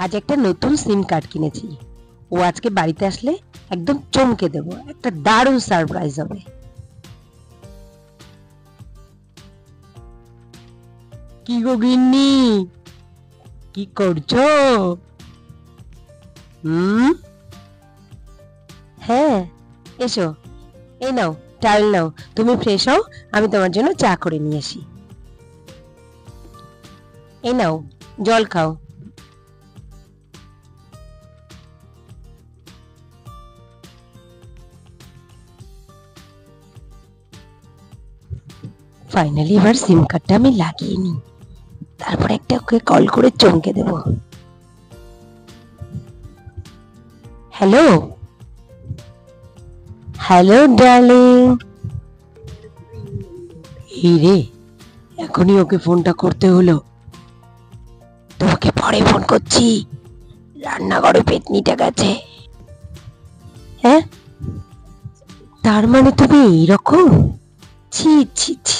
আজ একটা নতুন সিম কার্ড কিনেছি। ও আজকে বাড়িতে আসলে একদম চমকে দেব, একটা দারুণ সারপ্রাইজ হবে। কি গো গিন্নি, কি করছো? হুম, হ্যাঁ, এসো। এই নাও, টাওয়েল নাও। তুমি ফ্রেশ হও, আমি তোমার জন্য চা করে নিয়ে আসি। এই নাও, জল খাও। ফাইনালি এবার সিম কার্ডটা আমি লাগিয়ে নিই, তারপর একটা ওকে কল করে চমকে দেব। Hello, hello darling. এই রে, এখনই ওকে ফোনটা করতে হলো। তোমাকে পরে ফোন করছি, রান্নাঘরে পেতনিটা গেছে। হ্যাঁ, তার মানে তুমি এইরকম? ছি ছি ছি।